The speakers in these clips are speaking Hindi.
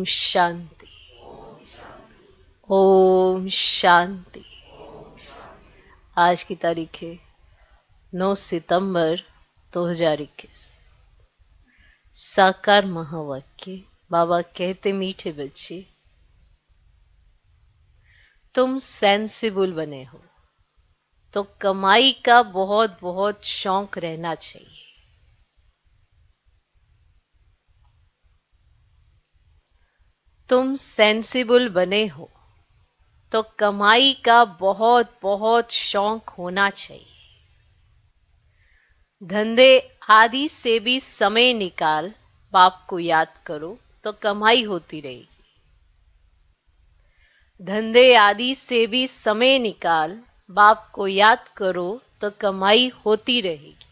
शांति। ओम शांति। आज की तारीख है 9 सितंबर 2021। साकार महावाक्य। बाबा कहते, मीठे बच्चे, तुम सेंसिबल बने हो तो कमाई का बहुत बहुत शौक रहना चाहिए। तुम सेंसिबल बने हो तो कमाई का बहुत बहुत शौक होना चाहिए। धंधे आदि से भी समय निकाल बाप को याद करो तो कमाई होती रहेगी। धंधे आदि से भी समय निकाल बाप को याद करो तो कमाई होती रहेगी।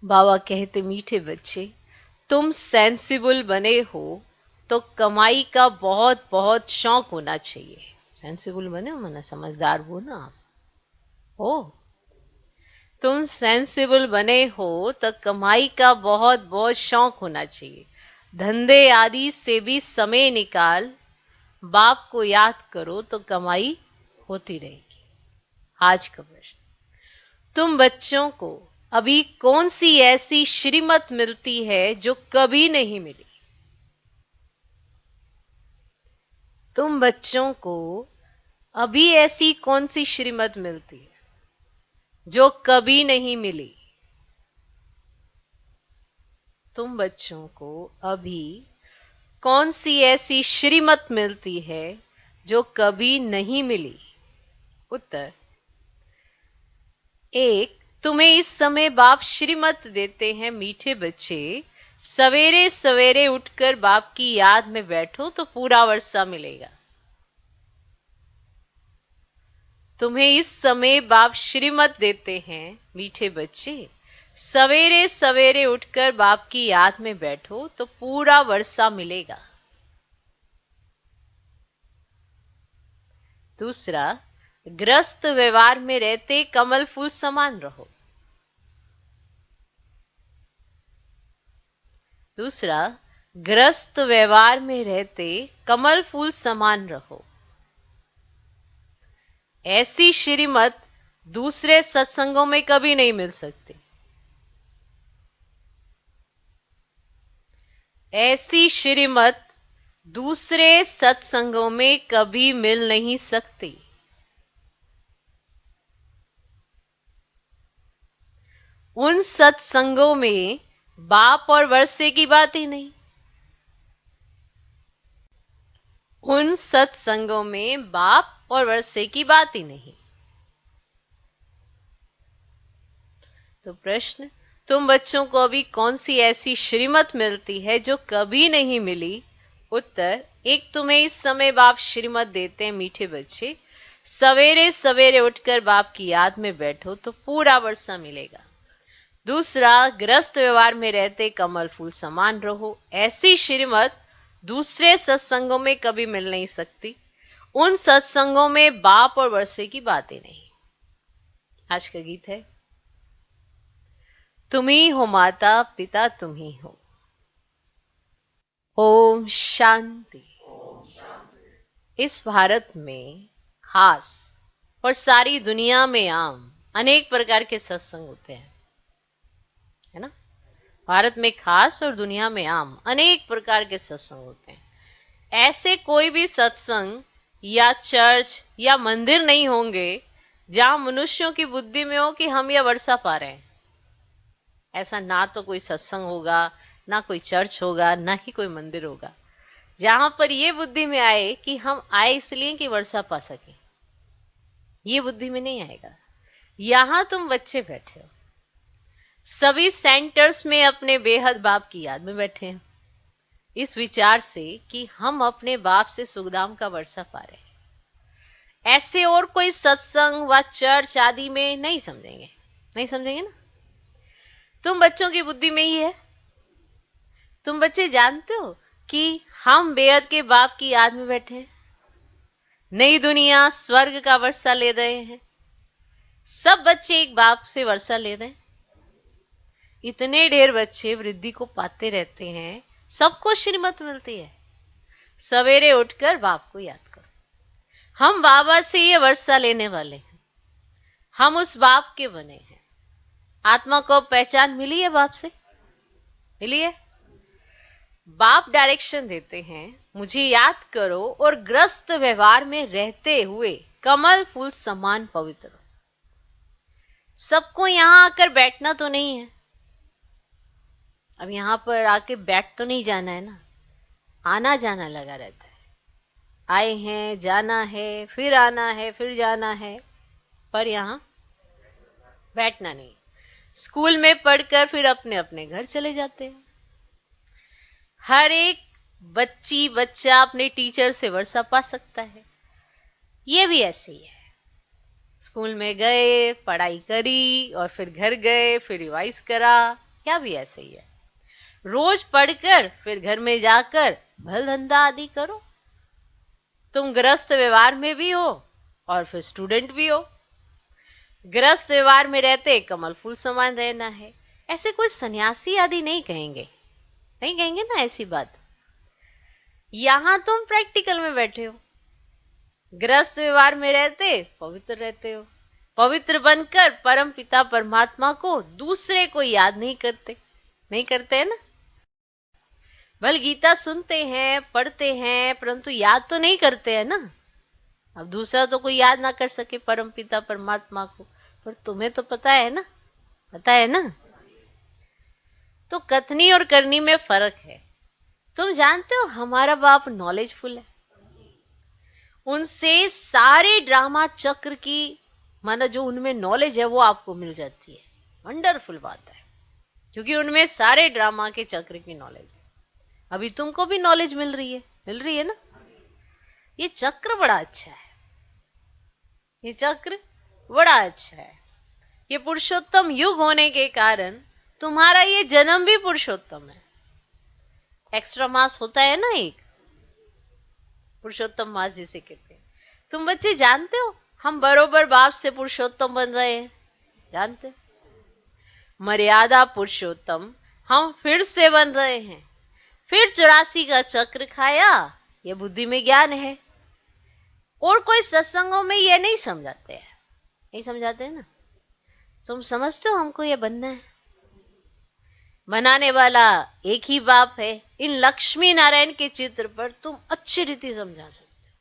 बाबा कहते, मीठे बच्चे, तुम सेंसिबल बने हो तो कमाई का बहुत बहुत शौक होना चाहिए। सेंसिबल बने हो माना समझदार हो ना आप। हो तुम सेंसिबल बने हो तो कमाई का बहुत बहुत शौक होना चाहिए। धंधे आदि से भी समय निकाल बाप को याद करो तो कमाई होती रहेगी। आज का प्रश्न, तुम बच्चों को अभी कौन सी ऐसी श्रीमत मिलती है जो कभी नहीं मिली? तुम बच्चों को अभी ऐसी कौन सी श्रीमत मिलती है जो कभी नहीं मिली? तुम बच्चों को अभी कौन सी ऐसी श्रीमत मिलती है जो कभी नहीं मिली? उत्तर, एक, तुम्हें इस समय बाप श्रीमत देते हैं, मीठे बच्चे, सवेरे सवेरे उठकर बाप की याद में बैठो तो पूरा वर्षा मिलेगा। तुम्हें इस समय बाप श्रीमत देते हैं, मीठे बच्चे, सवेरे सवेरे उठकर बाप की याद में बैठो तो पूरा वर्षा मिलेगा। दूसरा, ग्रस्त व्यवहार में रहते कमल फूल समान रहो। दूसरा, ग्रस्त व्यवहार में रहते कमल फूल समान रहो। ऐसी श्रीमत दूसरे सत्संगों में कभी नहीं मिल सकती। ऐसी श्रीमत दूसरे सत्संगों में कभी मिल नहीं सकती। उन सत्संगों में बाप और वर्षे की बात ही नहीं। उन सत्संगों में बाप और वर्षे की बात ही नहीं। तो प्रश्न, तुम बच्चों को अभी कौन सी ऐसी श्रीमत मिलती है जो कभी नहीं मिली? उत्तर, एक, तुम्हें इस समय बाप श्रीमत देते हैं, मीठे बच्चे, सवेरे सवेरे उठकर बाप की याद में बैठो तो पूरा वर्षा मिलेगा। दूसरा, ग्रस्त व्यवहार में रहते कमल फूल समान रहो। ऐसी श्रीमत दूसरे सत्संगों में कभी मिल नहीं सकती। उन सत्संगों में बाप और वर्षे की बातें नहीं। आज का गीत है, तुम ही हो माता पिता, तुम ही हो। ओम शांति। इस भारत में खास और सारी दुनिया में आम अनेक प्रकार के सत्संग होते हैं, है ना। भारत में खास और दुनिया में आम अनेक प्रकार के सत्संग होते हैं। ऐसे कोई भी सत्संग या चर्च या मंदिर नहीं होंगे जहां मनुष्यों की बुद्धि में हो कि हम यह वर्षा पा रहे हैं। ऐसा ना तो कोई सत्संग होगा, ना कोई चर्च होगा, ना ही कोई मंदिर होगा जहां पर यह बुद्धि में आए कि हम आए इसलिए कि वर्षा पा सके। ये बुद्धि में नहीं आएगा। यहां तुम बच्चे बैठे हो, सभी सेंटर्स में अपने बेहद बाप की याद में बैठे हैं, इस विचार से कि हम अपने बाप से सुखधाम का वर्षा पा रहे हैं। ऐसे और कोई सत्संग व चर्च आदि में नहीं समझेंगे, नहीं समझेंगे ना। तुम बच्चों की बुद्धि में ही है। तुम बच्चे जानते हो कि हम बेहद के बाप की याद में बैठे हैं, नई दुनिया स्वर्ग का वर्षा ले रहे हैं। सब बच्चे एक बाप से वर्षा ले रहे हैं। इतने ढेर बच्चे वृद्धि को पाते रहते हैं, सबको श्रीमत मिलती है। सवेरे उठकर बाप को याद करो। हम बाबा से ये वर्षा लेने वाले हैं, हम उस बाप के बने हैं। आत्मा को पहचान मिली है बाप से, मिली है। बाप डायरेक्शन देते हैं, मुझे याद करो और ग्रस्त व्यवहार में रहते हुए कमल फूल समान पवित्र हो। सबको यहां आकर बैठना तो नहीं है, अब यहां पर आके बैठ तो नहीं जाना है ना, आना जाना लगा रहता है। आए हैं, जाना है, फिर आना है, फिर जाना है, पर यहां बैठना नहीं। स्कूल में पढ़कर फिर अपने अपने घर चले जाते हैं। हर एक बच्ची बच्चा अपने टीचर से वर्षा पा सकता है। ये भी ऐसे ही है, स्कूल में गए, पढ़ाई करी और फिर घर गए, फिर रिवाइज करा, क्या भी ऐसे ही है। रोज पढ़कर फिर घर में जाकर भल धंधा आदि करो। तुम गृहस्थ व्यवहार में भी हो और फिर स्टूडेंट भी हो। गृहस्थ व्यवहार में रहते कमल फूल समान रहना है। ऐसे कोई सन्यासी आदि नहीं कहेंगे, नहीं कहेंगे ना ऐसी बात। यहां तुम प्रैक्टिकल में बैठे हो, गृहस्थ व्यवहार में रहते पवित्र रहते हो। पवित्र बनकर परम पिता परमात्मा को दूसरे को याद नहीं करते, नहीं करते है ना। भल गीता सुनते हैं, पढ़ते हैं, परंतु याद तो नहीं करते हैं ना। अब दूसरा तो कोई याद ना कर सके परम पिता परमात्मा को, पर तुम्हें तो पता है ना, पता है ना। तो कथनी और करनी में फर्क है। तुम जानते हो हमारा बाप नॉलेजफुल है, उनसे सारे ड्रामा चक्र की माना जो उनमें नॉलेज है वो आपको मिल जाती है। वंडरफुल बात है, क्योंकि उनमें सारे ड्रामा के चक्र की नॉलेज है। अभी तुमको भी नॉलेज मिल रही है ना। ये चक्र बड़ा अच्छा है, ये चक्र बड़ा अच्छा है। ये पुरुषोत्तम युग होने के कारण तुम्हारा ये जन्म भी पुरुषोत्तम है। एक्स्ट्रा मास होता है ना एक, पुरुषोत्तम मास जिसे कहते हैं। तुम बच्चे जानते हो हम बरोबर बाप से पुरुषोत्तम बन रहे हैं, जानते हो। मर्यादा पुरुषोत्तम हम फिर से बन रहे हैं। फिर 84 का चक्र खाया, ये बुद्धि में ज्ञान है। और कोई सत्संगों में ये नहीं समझाते हैं, नहीं समझाते हैं ना। तुम समझते हो हमको ये बनना है। बनाने वाला एक ही बाप है। इन लक्ष्मी नारायण के चित्र पर तुम अच्छी रीति समझा सकते हो,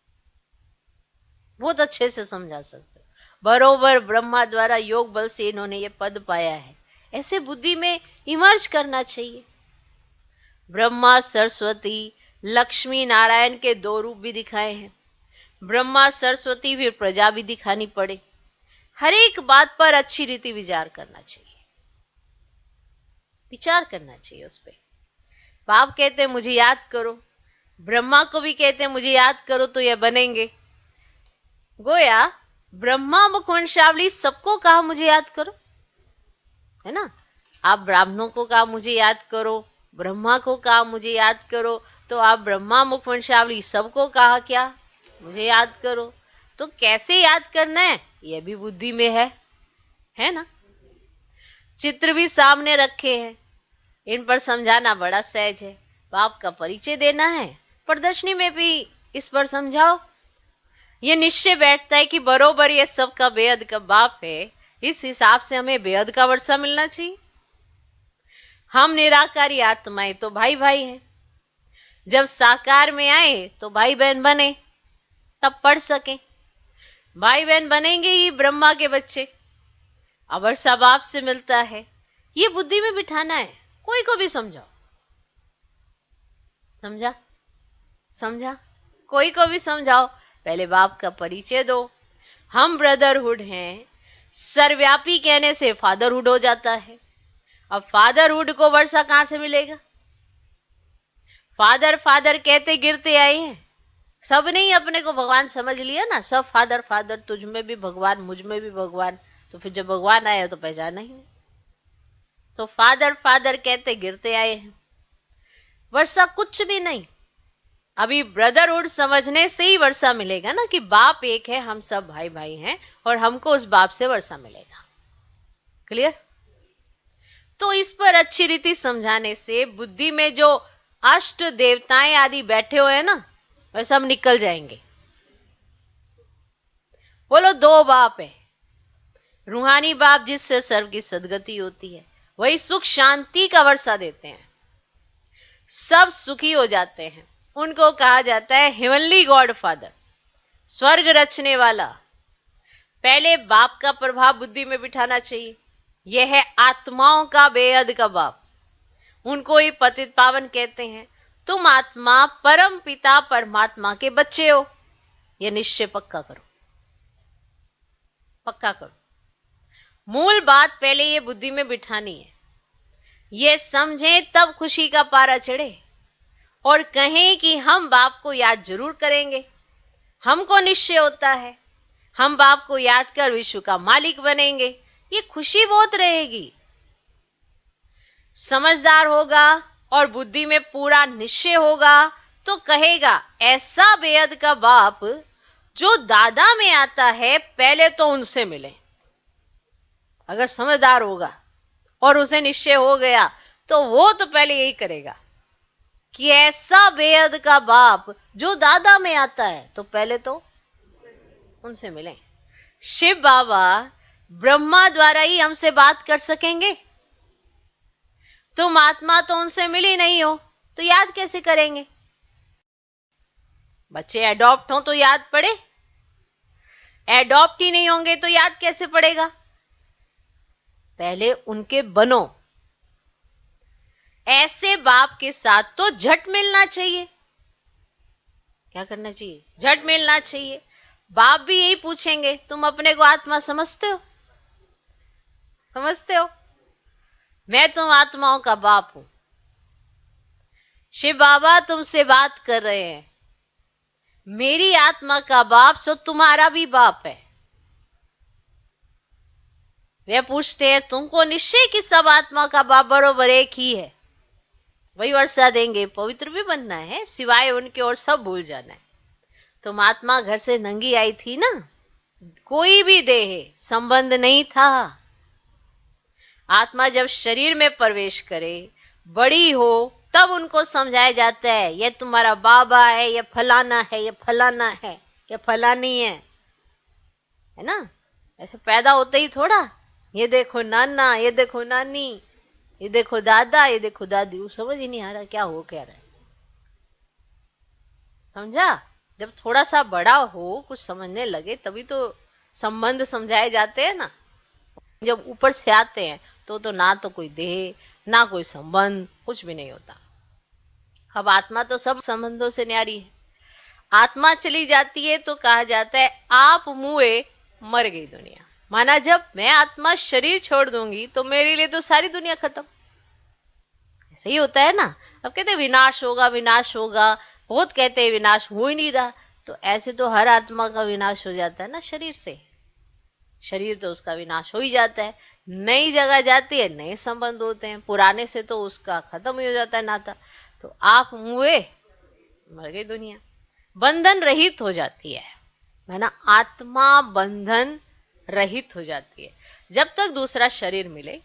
बहुत अच्छे से समझा सकते हो। बरोबर ब्रह्मा द्वारा योग बल से इन्होंने ये पद पाया है, ऐसे बुद्धि में इमर्ज करना चाहिए। ब्रह्मा सरस्वती लक्ष्मी नारायण के 2 रूप भी दिखाए हैं। ब्रह्मा सरस्वती फिर प्रजा भी दिखानी पड़े। हर एक बात पर अच्छी रीति विचार करना चाहिए, विचार करना चाहिए उस पर। बाप कहते हैं मुझे याद करो, ब्रह्मा को भी कहते हैं मुझे याद करो तो ये बनेंगे। गोया ब्रह्मा मुखवंशावली सबको कहा मुझे याद करो, है ना। आप ब्राह्मणों को कहा मुझे याद करो, ब्रह्मा को कहा मुझे याद करो, तो आप ब्रह्मा मुखवंशावली सबको कहा क्या मुझे याद करो। तो कैसे याद करना है यह भी बुद्धि में है ना। चित्र भी सामने रखे हैं, इन पर समझाना बड़ा सहज है। बाप का परिचय देना है, प्रदर्शनी में भी इस पर समझाओ। ये निश्चय बैठता है कि बरोबर ये सबका बेहद का बाप है, इस हिसाब से हमें बेहद का वर्षा मिलना चाहिए। हम निराकारी आत्माएं तो भाई भाई हैं, जब साकार में आए तो भाई बहन बने, तब पढ़ सके। भाई बहन बनेंगे ही ब्रह्मा के बच्चे। अब वर्षा बाप से मिलता है, ये बुद्धि में बिठाना है। कोई को भी समझाओ, समझा समझा, कोई को भी समझाओ। पहले बाप का परिचय दो। हम ब्रदरहुड हैं, सर्वव्यापी कहने से फादरहुड हो जाता है। अब फादरहुड को वर्षा कहां से मिलेगा। फादर फादर कहते गिरते आए हैं, सब नहीं अपने को भगवान समझ लिया ना। सब फादर फादर, तुझ में भी भगवान, मुझ में भी भगवान, तो फिर जब भगवान आया तो पहचाना ही। तो फादर फादर कहते गिरते आए हैं। वर्षा कुछ भी नहीं, अभी ब्रदरहुड समझने से ही वर्षा मिलेगा ना, कि बाप एक है, हम सब भाई भाई हैं और हमको उस बाप से वर्षा मिलेगा। क्लियर। तो इस पर अच्छी रीति समझाने से बुद्धि में जो अष्ट देवताएं आदि बैठे हुए हैं ना, वे सब निकल जाएंगे। बोलो, दो बाप है। रूहानी बाप जिससे सर्व की सदगति होती है, वही सुख शांति का वर्षा देते हैं, सब सुखी हो जाते हैं। उनको कहा जाता है हेवनली गॉड फादर, स्वर्ग रचने वाला। पहले बाप का प्रभाव बुद्धि में बिठाना चाहिए। यह है आत्माओं का बेहद का बाप। उनको ही पतित पावन कहते हैं। तुम आत्मा परम पिता परमात्मा के बच्चे हो, यह निश्चय पक्का करो, पक्का करो। मूल बात पहले ये बुद्धि में बिठानी है। ये समझें तब खुशी का पारा चढ़े और कहें कि हम बाप को याद जरूर करेंगे। हमको निश्चय होता है हम बाप को याद कर विश्व का मालिक बनेंगे। ये खुशी बहुत रहेगी। समझदार होगा और बुद्धि में पूरा निश्चय होगा तो कहेगा ऐसा बेहद का बाप जो दादा में आता है, पहले तो उनसे मिले। अगर समझदार होगा और उसे निश्चय हो गया तो वो तो पहले यही करेगा कि ऐसा बेहद का बाप जो दादा में आता है, तो पहले तो उनसे मिलें। शिव बाबा ब्रह्मा द्वारा ही हमसे बात कर सकेंगे। तुम आत्मा तो उनसे मिली नहीं हो तो याद कैसे करेंगे? बच्चे एडॉप्ट हो तो याद पड़े, एडॉप्ट ही नहीं होंगे तो याद कैसे पड़ेगा? पहले उनके बनो। ऐसे बाप के साथ तो झट मिलना चाहिए। क्या करना चाहिए? झट मिलना चाहिए। बाप भी यही पूछेंगे, तुम अपने को आत्मा समझते हो? समझते हो? मैं तुम आत्माओं का बाप हूं। शिव बाबा तुमसे बात कर रहे हैं। मेरी आत्मा का बाप सो तुम्हारा भी बाप है। वे पूछते हैं तुमको निश्चय कि सब आत्मा का बाप बरोबर एक ही है? वही वर्षा देंगे। पवित्र भी बनना है, सिवाय उनके और सब भूल जाना है। तुम आत्मा घर से नंगी आई थी ना, कोई भी देह संबंध नहीं था। आत्मा जब शरीर में प्रवेश करे, बड़ी हो, तब उनको समझाया जाता है ये तुम्हारा बाबा है, ये फलाना है, ये फलाना है, ये फलानी है ना? ऐसे पैदा होते ही थोड़ा ये देखो नाना, ये देखो नानी, ये देखो दादा, ये देखो दादी, वो समझ ही नहीं आ रहा क्या हो क्या रहा है। समझा? जब थोड़ा सा बड़ा हो, कुछ समझने लगे, तभी तो संबंध समझाए जाते हैं ना। जब ऊपर से आते हैं तो ना तो कोई देह, ना कोई संबंध, कुछ भी नहीं होता। अब आत्मा तो सब संबंधों से न्यारी है। आत्मा चली जाती है तो कहा जाता है आप मुए, मर गई दुनिया। माना जब मैं आत्मा शरीर छोड़ दूंगी तो मेरे लिए तो सारी दुनिया खत्म। ऐसे ही होता है ना। अब कहते हैं विनाश होगा, विनाश होगा, बहुत कहते हैं विनाश हो ही नहीं रहा। तो ऐसे तो हर आत्मा का विनाश हो जाता है ना शरीर से। शरीर तो उसका विनाश हो ही जाता है, नई जगह जाती है, नए संबंध होते हैं, पुराने से तो उसका खत्म ही हो जाता है नाता। तो आप मुए, मर गई दुनिया, बंधन रहित हो जाती है ना। आत्मा बंधन रहित हो जाती है। जब तक दूसरा शरीर मिले,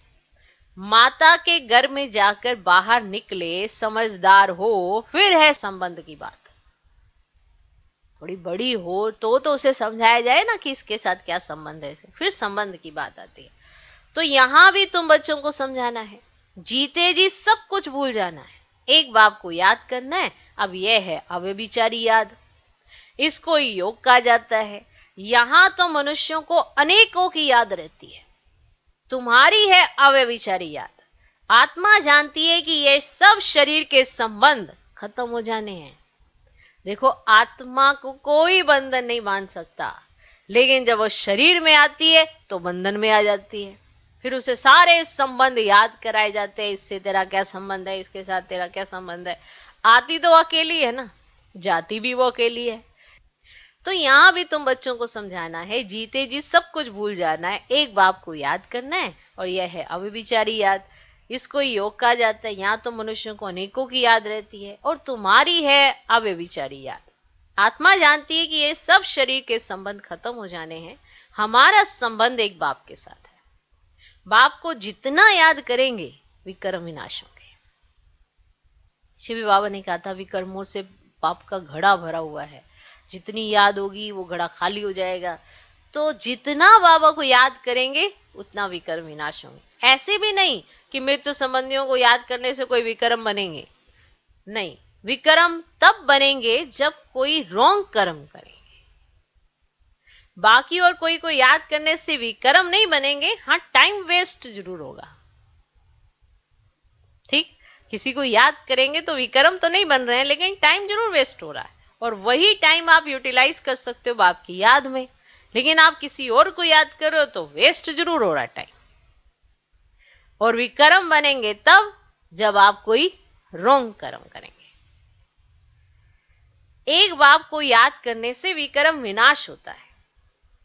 माता के गर्भ में जाकर बाहर निकले, समझदार हो, फिर है संबंध की बात। थोड़ी बड़ी हो तो उसे समझाया जाए ना कि इसके साथ क्या संबंध है, फिर संबंध की बात आती है। तो यहां भी तुम बच्चों को समझाना है, जीते जी सब कुछ भूल जाना है, एक बाप को याद करना है। अब यह है अव्यभिचारी याद, इसको योग कहा जाता है। यहां तो मनुष्यों को अनेकों की याद रहती है, तुम्हारी है अव्यभिचारी याद। आत्मा जानती है कि ये सब शरीर के संबंध खत्म हो जाने हैं। देखो, आत्मा को कोई बंधन नहीं बांध सकता, लेकिन जब वो शरीर में आती है तो बंधन में आ जाती है। फिर उसे सारे संबंध याद कराए जाते हैं, इससे तेरा क्या संबंध है, इसके साथ तेरा क्या संबंध है। आती तो अकेली है ना, जाती भी वो अकेली है। तो यहां भी तुम बच्चों को समझाना है, जीते जी सब कुछ भूल जाना है, एक बाप को याद करना है, और यह है अव्यभिचारी याद। इसको योग कहा जाता है। यहां तो मनुष्यों को अनेकों की याद रहती है, और तुम्हारी है अव्यभिचारी याद। आत्मा जानती है कि ये सब शरीर के संबंध खत्म हो जाने हैं, हमारा संबंध एक बाप के साथ है। बाप को जितना याद करेंगे विकर्म विनाश होंगे। शिव बाबा ने कहा था विकर्मों से पाप का घड़ा भरा हुआ है, जितनी याद होगी वो घड़ा खाली हो जाएगा। तो जितना बाबा को याद करेंगे उतना विकर्म विनाश होंगे। ऐसे भी नहीं कि मृत्यु संबंधियों को याद करने से कोई विकर्म बनेंगे, नहीं, विकर्म तब बनेंगे जब कोई रॉन्ग कर्म करेंगे। बाकी और कोई को याद करने से विकर्म नहीं बनेंगे, हाँ टाइम वेस्ट जरूर होगा। ठीक, किसी को याद करेंगे तो विकर्म तो नहीं बन रहे हैं, लेकिन टाइम जरूर वेस्ट हो रहा है, और वही टाइम आप यूटिलाइज कर सकते हो बाप की याद में। लेकिन आप किसी और को याद करो तो वेस्ट जरूर हो रहा है टाइम। और विकर्म बनेंगे तब जब आप कोई रॉन्ग कर्म करेंगे। एक बाप को याद करने से विकर्म विनाश होता है,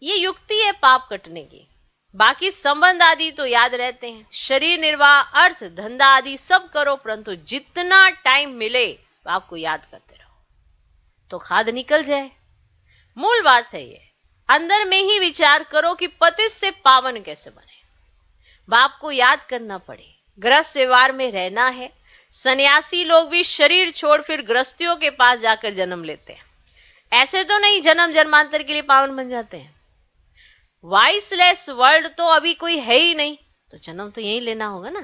ये युक्ति है पाप कटने की। बाकी संबंध आदि तो याद रहते हैं, शरीर निर्वाह, अर्थ धंधा आदि सब करो, परंतु जितना टाइम मिले आपको याद करते रहो तो खाद निकल जाए। मूल बात है ये, अंदर में ही विचार करो कि पतित से पावन कैसे बने। बाप को याद करना पड़े, गृहस्थ व्यवहार में रहना है। सन्यासी लोग भी शरीर छोड़ फिर गृहस्थियों के पास जाकर जन्म लेते हैं, ऐसे तो नहीं जन्म जन्मांतर के लिए पावन बन जाते हैं। वाइसलेस वर्ल्ड तो अभी कोई है ही नहीं, तो जन्म तो यही लेना होगा ना।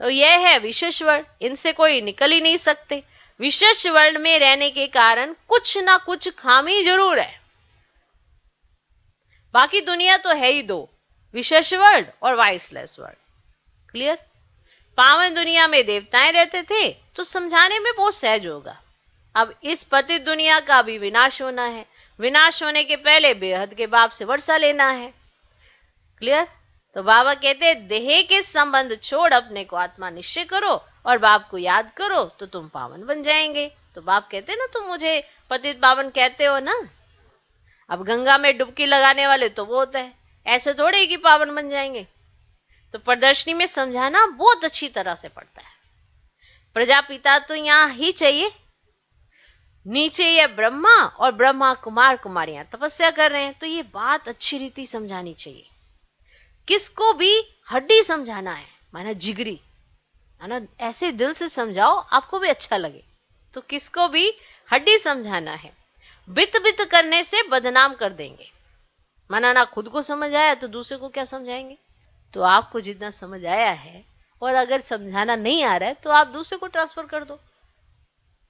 तो यह है विशेष वर्ल्ड, इनसे कोई निकल ही नहीं सकते। विशेष वर्ल्ड में रहने के कारण कुछ ना कुछ खामी जरूर है। बाकी दुनिया तो है ही दो, विशेष वर्ल्ड और वाइसलेस वर्ल्ड। क्लियर? पावन दुनिया में देवताएं रहते थे तो समझाने में बहुत सहज होगा। अब इस पतित दुनिया का भी विनाश होना है, विनाश होने के पहले बेहद के बाप से वर्षा लेना है। क्लियर? तो बाबा कहते देह के संबंध छोड़ अपने को आत्मा निश्चय करो और बाप को याद करो तो तुम पावन बन जाएंगे। तो बाप कहते ना तुम मुझे पतित पावन कहते हो ना। अब गंगा में डुबकी लगाने वाले तो वो होता है, ऐसे थोड़े कि पावन बन जाएंगे। तो प्रदर्शनी में समझाना बहुत अच्छी तरह से पड़ता है। प्रजापिता तो यहां ही चाहिए, नीचे ये ब्रह्मा और ब्रह्मा कुमार कुमारियां तपस्या कर रहे हैं, तो ये बात अच्छी रीति समझानी चाहिए। किसको भी हड्डी समझाना है, माना जिगरी, है ना, ऐसे दिल से समझाओ आपको भी अच्छा लगे। तो किसको भी हड्डी समझाना है, बित बित करने से बदनाम कर देंगे। माना ना खुद को समझ आया तो दूसरे को क्या समझाएंगे। तो आपको जितना समझ आया है, और अगर समझाना नहीं आ रहा है तो आप दूसरे को ट्रांसफर कर दो,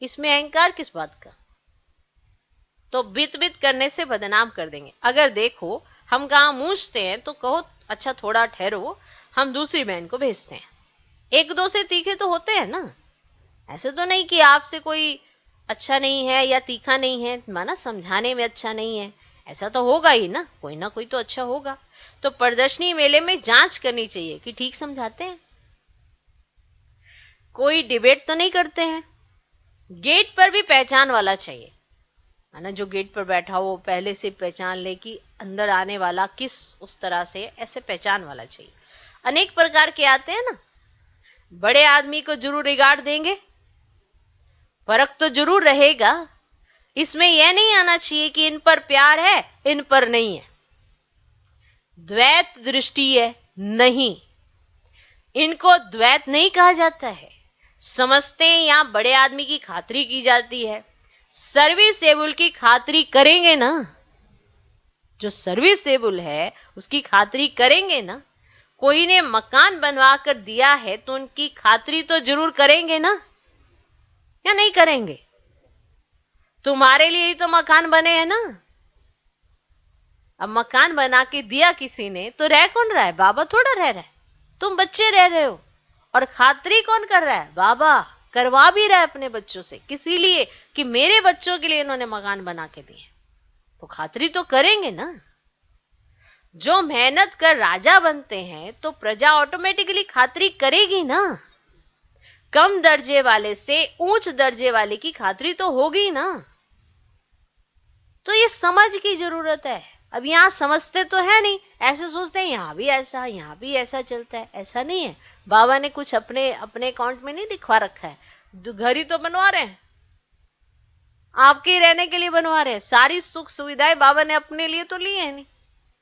इसमें अहंकार किस बात का। तो बित बित करने से बदनाम कर देंगे। अगर देखो हम कहां मूंछते हैं तो कहो अच्छा थोड़ा ठहरो, हम दूसरी बहन को भेजते हैं। एक दो से तीखे तो होते हैं ना, ऐसे तो नहीं कि आपसे कोई अच्छा नहीं है या तीखा नहीं है, माना समझाने में अच्छा नहीं है, ऐसा तो होगा ही ना कोई तो अच्छा होगा। तो प्रदर्शनी मेले में जांच करनी चाहिए कि ठीक समझाते हैं, कोई डिबेट तो नहीं करते हैं। गेट पर भी पहचान वाला चाहिए, है ना, जो गेट पर बैठा हो पहले से पहचान ले कि अंदर आने वाला किस उस तरह से, ऐसे पहचान वाला चाहिए। अनेक प्रकार के आते हैं ना, बड़े आदमी को जरूर रिगार्ड देंगे, फर्क तो जरूर रहेगा। इसमें यह नहीं आना चाहिए कि इन पर प्यार है इन पर नहीं है, द्वैत दृष्टि है, नहीं, इनको द्वैत नहीं कहा जाता है। समझते हैं यहां बड़े आदमी की खातिरी की जाती है, सर्विसेबल की खातिरी करेंगे ना, जो सर्विसेबल है उसकी खातिरी करेंगे ना। कोई ने मकान बनवा कर दिया है तो उनकी खातिरी तो जरूर करेंगे ना, या नहीं करेंगे। तुम्हारे लिए ही तो मकान बने हैं ना। अब मकान बना के दिया किसी ने तो रह कौन रहा है, बाबा थोड़ा रह रहा है, तुम बच्चे रह रहे हो। और खातिरी कौन कर रहा है, बाबा करवा भी रहा है अपने बच्चों से, किसी लिए कि मेरे बच्चों के लिए इन्होंने मकान बना के दिए, तो खातिरी तो करेंगे ना। जो मेहनत कर राजा बनते हैं तो प्रजा ऑटोमेटिकली खातिरी करेगी ना। कम दर्जे वाले से ऊंच दर्जे वाले की खातिरी तो होगी ना। तो ये समझ की जरूरत है। अब यहां समझते तो है नहीं, ऐसे सोचते हैं यहां भी ऐसा चलता है, ऐसा नहीं है। बाबा ने कुछ अपने अकाउंट में नहीं लिखवा रखा है, घर ही तो बनवा रहे हैं, आपके रहने के लिए बनवा रहे हैं। सारी सुख सुविधाएं बाबा ने अपने लिए तो ली है नहीं,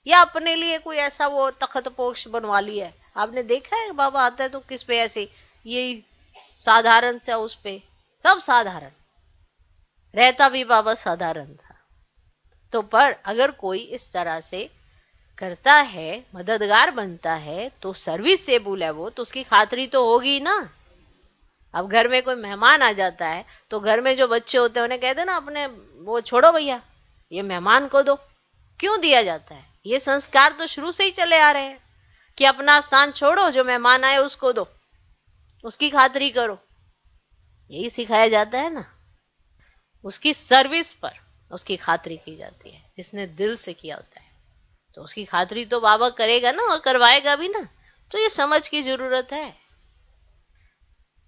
या अपने लिए कोई ऐसा वो तख्त पोश बनवा लिया है। आपने देखा है बाबा आता है तो किस पे ऐसे यही साधारण से उस पे, सब साधारण, रहता भी बाबा साधारण था। तो पर अगर कोई इस तरह से करता है, मददगार बनता है, तो सर्विसेबल है वो, तो उसकी खातिरी तो होगी ना। अब घर में कोई मेहमान आ जाता है तो घर में जो बच्चे होते हैं उन्हें कहते हैं ना अपने, वो छोड़ो भैया, ये मेहमान को दो। क्यों दिया जाता है? ये संस्कार तो शुरू से ही चले आ रहे हैं कि अपना स्थान छोड़ो, जो मेहमान आए उसको दो, उसकी खातिरी करो। यही सिखाया जाता है ना। उसकी सर्विस पर उसकी खातिरी की जाती है, जिसने दिल से किया होता है तो उसकी खातिरी तो बाबा करेगा ना, और करवाएगा भी ना। तो ये समझ की जरूरत है।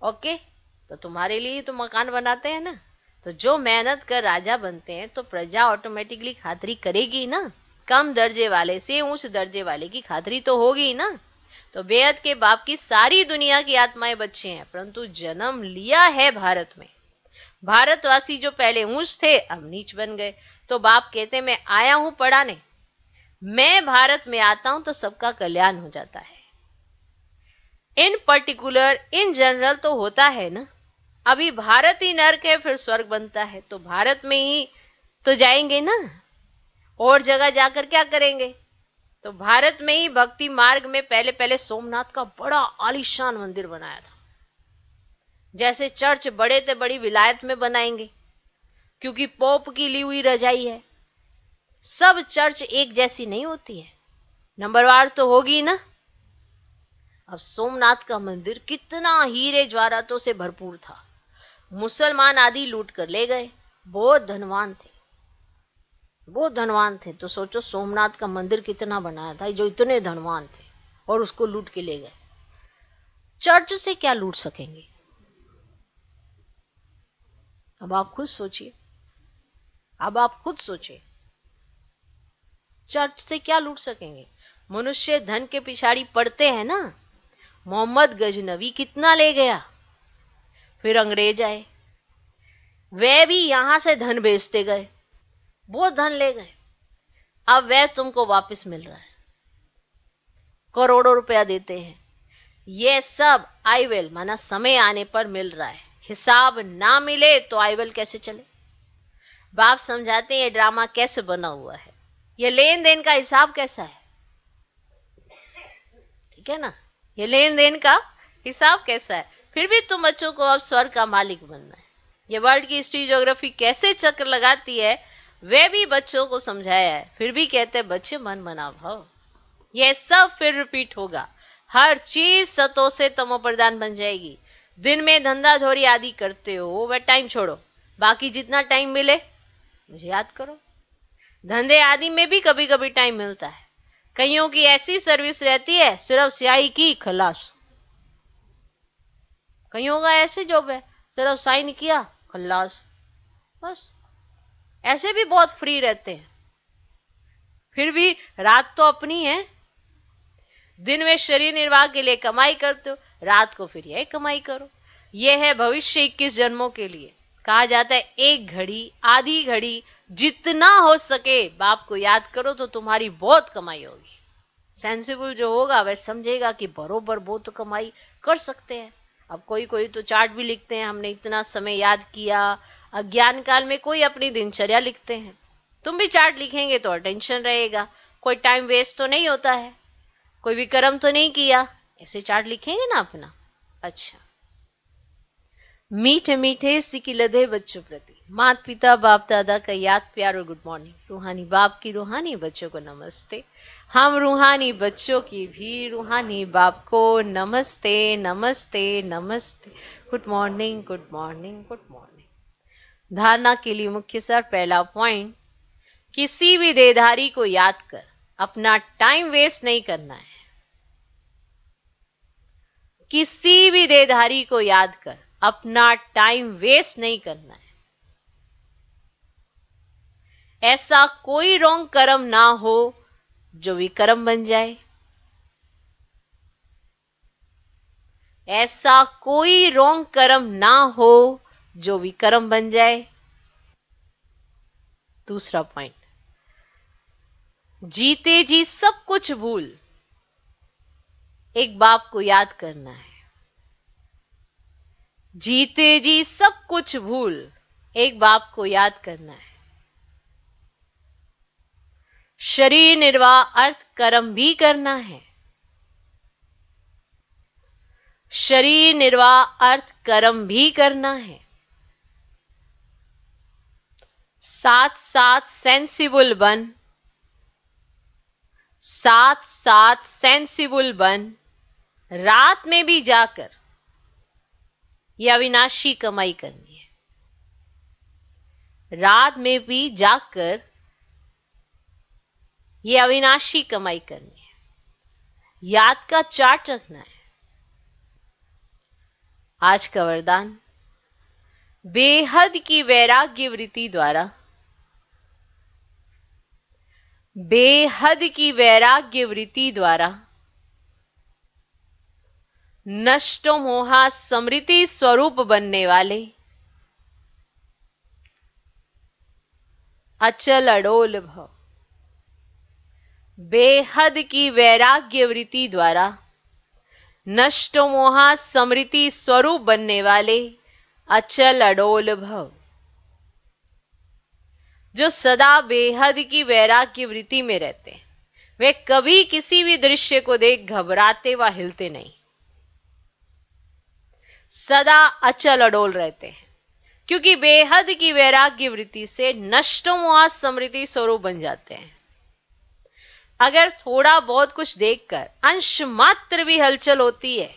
ओके, तो तुम्हारे लिए तो मकान बनाते हैं ना, तो जो मेहनत कर राजा बनते हैं तो प्रजा ऑटोमेटिकली खातिरी करेगी ना। कम दर्जे वाले से उच्च दर्जे वाले की खातिरी तो होगी ना। तो बेहद के बाप की सारी दुनिया की आत्माएं बच्चे हैं, परंतु जन्म लिया है भारत में। भारतवासी जो पहले ऊंच थे अब नीच बन गए। तो बाप कहते मैं आया हूं पढ़ाने, मैं भारत में आता हूं तो सबका कल्याण हो जाता है। इन पर्टिकुलर, इन जनरल तो होता है ना। अभी भारत ही नर्क है, फिर स्वर्ग बनता है, तो भारत में ही तो जाएंगे ना, और जगह जाकर क्या करेंगे? तो भारत में ही भक्ति मार्ग में पहले पहले सोमनाथ का बड़ा आलीशान मंदिर बनाया था। जैसे चर्च बड़े से बड़ी विलायत में बनाएंगे, क्योंकि पोप की ली हुई रजाई है। सब चर्च एक जैसी नहीं होती है, नंबरवार तो होगी ना। अब सोमनाथ का मंदिर कितना हीरे जवाहरातों से भरपूर था। मुसलमान आदि लूट कर ले गए, बहुत धनवान थे, बहुत धनवान थे। तो सोचो सोमनाथ का मंदिर कितना बनाया था, जो इतने धनवान थे और उसको लूट के ले गए। चर्च से क्या लूट सकेंगे? अब आप खुद सोचिए, अब आप खुद सोचिए, चर्च से क्या लूट सकेंगे? मनुष्य धन के पिछाड़ी पड़ते हैं ना। मोहम्मद गजनवी कितना ले गया, फिर अंग्रेज आए, वे भी यहां से धन बेचते गए, बहुत धन ले गए। अब वह तुमको वापस मिल रहा है, करोड़ों रुपया देते हैं। यह सब आई विल माना समय आने पर मिल रहा है। हिसाब ना मिले तो आई विल कैसे चले? बाप समझाते हैं ये ड्रामा कैसे बना हुआ है, ये लेन देन का हिसाब कैसा है, ठीक है ना। ये लेन देन का हिसाब कैसा है। फिर भी तुम बच्चों को अब स्वर्ग का मालिक बनना है। ये वर्ल्ड की हिस्ट्री ज्योग्राफी कैसे चक्र लगाती है वे भी बच्चों को समझाया है। फिर भी कहते हैं बच्चे मन बना भाव, यह सब फिर रिपीट होगा। हर चीज सतो से तमो प्रधान बन जाएगी। दिन में धंधा धोरी आदि करते हो, वह टाइम छोड़ो, बाकी जितना टाइम मिले मुझे याद करो। धंधे आदि में भी कभी कभी टाइम मिलता है। कईयों की ऐसी सर्विस रहती है सिर्फ स्याही की खल्लास, कईयों का ऐसी जॉब है सिर्फ साइन किया खल्लास, बस। ऐसे भी बहुत फ्री रहते हैं। फिर भी रात तो अपनी है। दिन में शरीर निर्वाह के लिए कमाई करते हो, रात को फिर यही कमाई करो। यह है भविष्य 21 जन्मों के लिए। कहा जाता है एक घड़ी, आधी घड़ी, जितना हो सके बाप को याद करो तो तुम्हारी बहुत कमाई होगी। सेंसिबल जो होगा वह समझेगा कि बरोबर वो तो कमाई कर सकते हैं। अब कोई कोई तो चार्ट भी लिखते हैं, हमने इतना समय याद किया। अज्ञान काल में कोई अपनी दिनचर्या लिखते हैं। तुम भी चार्ट लिखेंगे तो अटेंशन रहेगा, कोई टाइम वेस्ट तो नहीं होता है, कोई विक्रम तो नहीं किया, ऐसे चार्ट लिखेंगे ना अपना। अच्छा, मीठे मीठे सिकिलधे बच्चों प्रति माता पिता बाप दादा का याद प्यार और गुड मॉर्निंग। रूहानी बाप की रूहानी बच्चों को नमस्ते। हम रूहानी बच्चों की भी रूहानी बाप को नमस्ते नमस्ते नमस्ते। Good morning good morning good morning. धारणा के लिए मुख्य सर पहला पॉइंट, किसी भी देहधारी को याद कर अपना टाइम वेस्ट नहीं करना है। किसी भी देहधारी को याद कर अपना टाइम वेस्ट नहीं करना है। ऐसा कोई रॉन्ग कर्म ना हो जो विकर्म बन जाए। ऐसा कोई रॉन्ग कर्म ना हो जो विकर्म बन जाए। दूसरा पॉइंट, जीते जी सब कुछ भूल एक बाप को याद करना है। जीते जी सब कुछ भूल एक बाप को याद करना है। शरीर निर्वाह अर्थ कर्म भी करना है। शरीर निर्वाह अर्थ कर्म भी करना है। साथ साथ सेंसिबल बन, साथ साथ सेंसिबल बन, रात में भी जाकर यह अविनाशी कमाई करनी है। रात में भी जाकर यह अविनाशी कमाई करनी है। याद का चार्ट रखना है। आज का वरदान, बेहद की वैराग्य वृत्ति द्वारा, बेहद की वैराग्य वृत्ति द्वारा नष्ट मोहा स्मृति स्वरूप बनने वाले अचल अडोल भव। बेहद की वैराग्य वृत्ति द्वारा नष्ट मोहा स्मृति स्वरूप बनने वाले अचल अडोल भव। जो सदा बेहद की वैराग्य वृत्ति में रहते हैं, वे कभी किसी भी दृश्य को देख घबराते व हिलते नहीं, सदा अचल अडोल रहते हैं, क्योंकि बेहद की वैराग्य वृत्ति से नष्ट मोहा स्मृति स्वरूप बन जाते हैं। अगर थोड़ा बहुत कुछ देखकर अंश मात्र भी हलचल होती है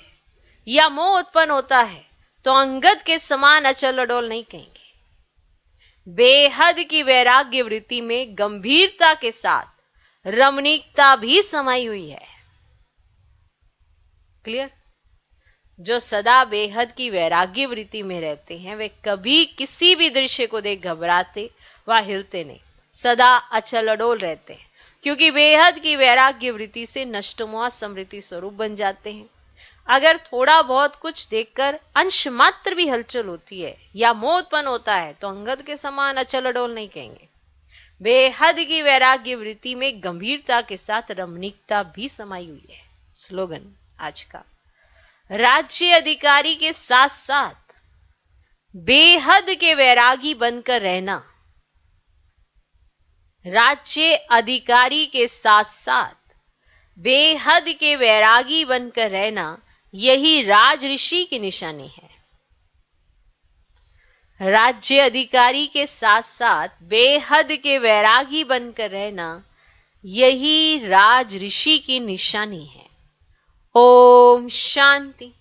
या मोह उत्पन्न होता है, तो अंगद के समान अचल अडोल नहीं कहेंगे। बेहद की वैराग्य वृत्ति में गंभीरता के साथ रमणीकता भी समाई हुई है। क्लियर? जो सदा बेहद की वैराग्य वृत्ति में रहते हैं, वे कभी किसी भी दृश्य को देख घबराते व हिलते नहीं, सदा अचल अडोल रहते हैं, क्योंकि बेहद की वैराग्य वृत्ति से नष्ट मोह स्मृति स्वरूप बन जाते हैं। अगर थोड़ा बहुत कुछ देखकर अंश मात्र भी हलचल होती है या मोह उत्पन्न होता है, तो अंगद के समान अचल अडोल नहीं कहेंगे। बेहद की वैराग्य वृत्ति में गंभीरता के साथ रमणीकता भी समाई हुई है। स्लोगन आज का, राज्य अधिकारी के साथ साथ बेहद के वैरागी बनकर रहना। राज्य अधिकारी के साथ साथ बेहद के वैरागी बनकर रहना, यही राज ऋषि की निशानी है। राज्य अधिकारी के साथ साथ बेहद के वैरागी बनकर रहना, यही राज ऋषि की निशानी है। ओम शांति।